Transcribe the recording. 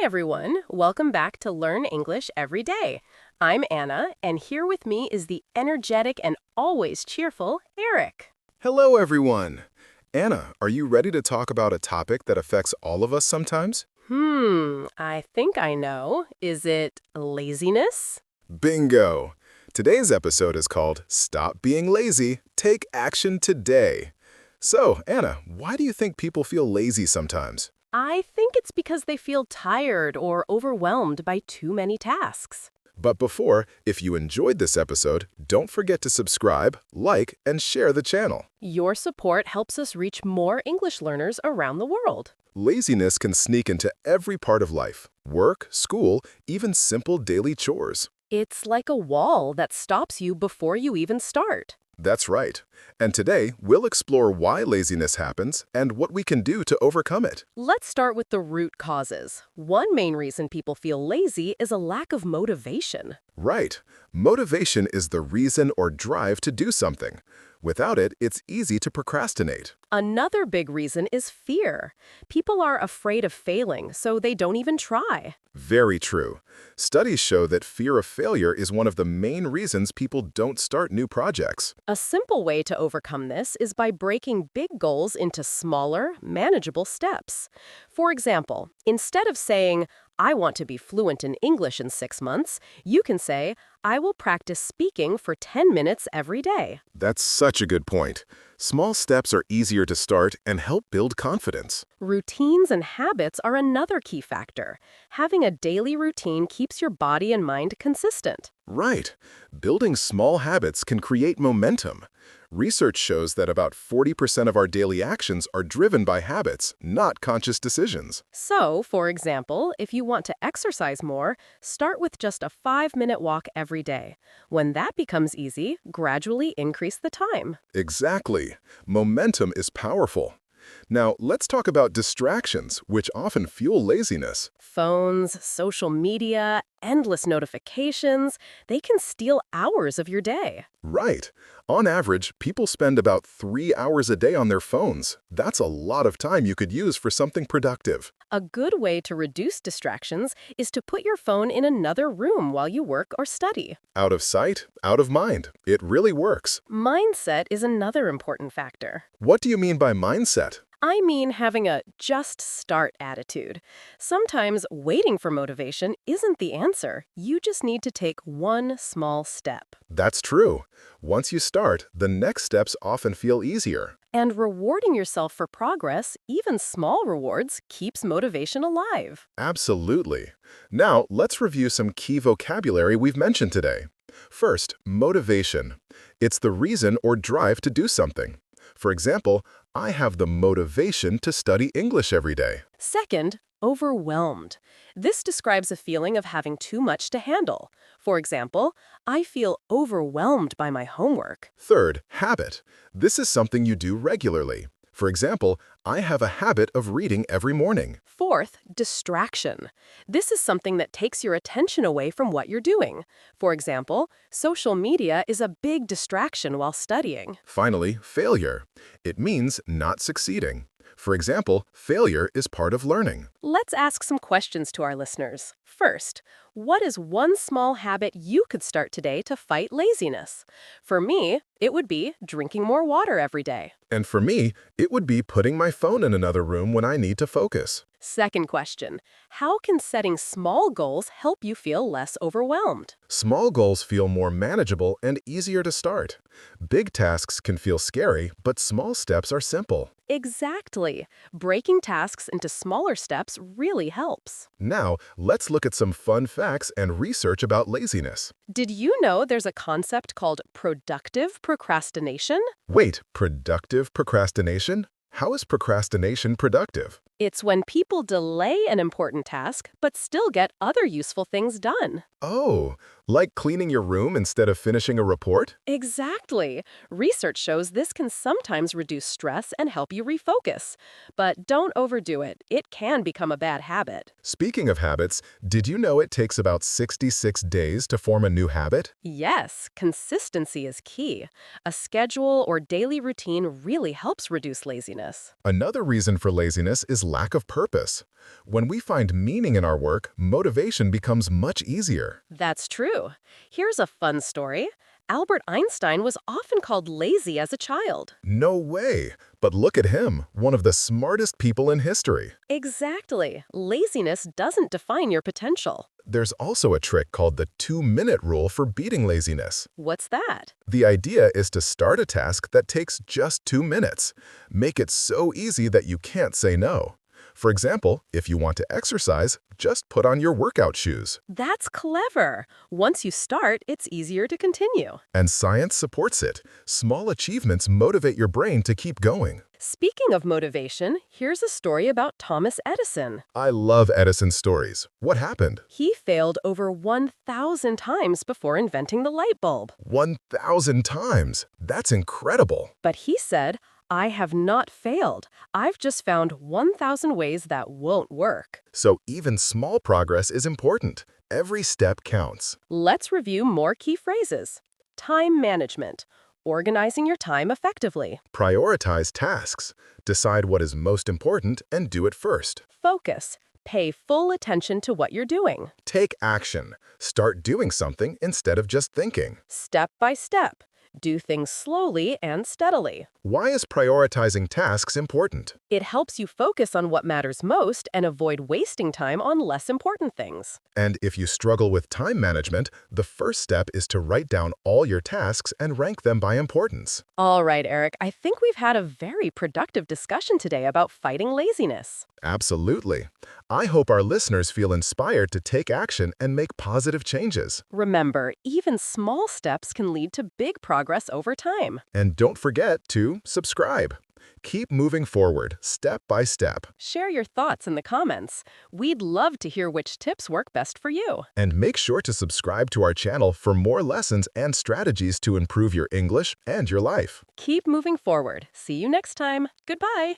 everyone. Welcome back to Learn English Every Day. I'm Anna, and here with me is the energetic and always cheerful Eric. Hello, everyone. Anna, are you ready to talk about a topic that affects all of us sometimes? I think I know. Is it laziness? Bingo! Today's episode is called Stop Being Lazy, Take Action Today. So, Anna, why do you think people feel lazy sometimes? I think it's because they feel tired or overwhelmed by too many tasks. But before, if you enjoyed this episode, don't forget to subscribe, like, and share the channel. Your support helps us reach more English learners around the world. Laziness can sneak into every part of life: work, school, even simple daily chores. It's like a wall that stops you before you even start. That's right. And today, we'll explore why laziness happens and what we can do to overcome it. Let's start with the root causes. One main reason people feel lazy is a lack of motivation. Right. Motivation is the reason or drive to do something. Without it, it's easy to procrastinate. Another big reason is fear. People are afraid of failing, so they don't even try. Very true. Studies show that fear of failure is one of the main reasons people don't start new projects. A simple way to overcome this is by breaking big goals into smaller, manageable steps. For example, instead of saying, "I want to be fluent in English in 6 months," you can say, "I will practice speaking for 10 minutes every day." That's such a good point. Small steps are easier to start and help build confidence. Routines and habits are another key factor. Having a daily routine keeps your body and mind consistent. Right. Building small habits can create momentum. Research shows that about 40% of our daily actions are driven by habits, not conscious decisions. So, for example, if you want to exercise more, start with just a 5-minute walk every day. When that becomes easy, gradually increase the time. Exactly. Momentum is powerful. Now, let's talk about distractions, which often fuel laziness. Phones, social media, endless notifications, they can steal hours of your day. Right. On average, people spend about 3 hours a day on their phones. That's a lot of time you could use for something productive. A good way to reduce distractions is to put your phone in another room while you work or study. Out of sight, out of mind. It really works. Mindset is another important factor. What do you mean by mindset? I mean having a just start attitude. Sometimes waiting for motivation isn't the answer. You just need to take one small step. That's true. Once you start, the next steps often feel easier. And rewarding yourself for progress, even small rewards, keeps motivation alive. Absolutely. Now, let's review some key vocabulary we've mentioned today. First, motivation. It's the reason or drive to do something. For example, I have the motivation to study English every day. Second, overwhelmed. This describes a feeling of having too much to handle. For example, I feel overwhelmed by my homework. Third, habit. This is something you do regularly. For example, I have a habit of reading every morning. Fourth, distraction. This is something that takes your attention away from what you're doing. For example, social media is a big distraction while studying. Finally, failure. It means not succeeding. For example, failure is part of learning. Let's ask some questions to our listeners. First, what is one small habit you could start today to fight laziness? For me, it would be drinking more water every day. And for me, it would be putting my phone in another room when I need to focus. Second question, how can setting small goals help you feel less overwhelmed? Small goals feel more manageable and easier to start. Big tasks can feel scary, but small steps are simple. Exactly. Breaking tasks into smaller steps really helps. Now, let's look at some fun facts and research about laziness. Did you know there's a concept called productive procrastination? Wait, productive procrastination? How is procrastination productive? It's when people delay an important task but still get other useful things done. Oh, like cleaning your room instead of finishing a report? Exactly. Research shows this can sometimes reduce stress and help you refocus. But don't overdo it. It can become a bad habit. Speaking of habits, did you know it takes about 66 days to form a new habit? Yes, consistency is key. A schedule or daily routine really helps reduce laziness. Another reason for laziness is is lack of purpose. When we find meaning in our work, motivation becomes much easier. That's true. Here's a fun story. Albert Einstein was often called lazy as a child. No way! But look at him, one of the smartest people in history. Exactly. Laziness doesn't define your potential. There's also a trick called the 2-minute rule for beating laziness. What's that? The idea is to start a task that takes just 2 minutes. Make it so easy that you can't say no. For example, if you want to exercise, just put on your workout shoes. That's clever. Once you start, it's easier to continue. And science supports it. Small achievements motivate your brain to keep going. Speaking of motivation, here's a story about Thomas Edison. I love Edison's stories. What happened? He failed over 1,000 times before inventing the light bulb. 1,000 times! That's incredible! But he said, I have not failed. I've just found 1,000 ways that won't work. So even small progress is important. Every step counts. Let's review more key phrases. Time management. Organizing your time effectively. Prioritize tasks. Decide what is most important and do it first. Focus. Pay full attention to what you're doing. Take action. Start doing something instead of just thinking. Step by step. Do things slowly and steadily. Why is prioritizing tasks important? It helps you focus on what matters most and avoid wasting time on less important things. And if you struggle with time management, the first step is to write down all your tasks and rank them by importance. All right, Eric, I think we've had a very productive discussion today about fighting laziness. Absolutely. I hope our listeners feel inspired to take action and make positive changes. Remember, even small steps can lead to big progress over time. And don't forget to subscribe. Keep moving forward, step by step. Share your thoughts in the comments. We'd love to hear which tips work best for you. And make sure to subscribe to our channel for more lessons and strategies to improve your English and your life. Keep moving forward. See you next time. Goodbye.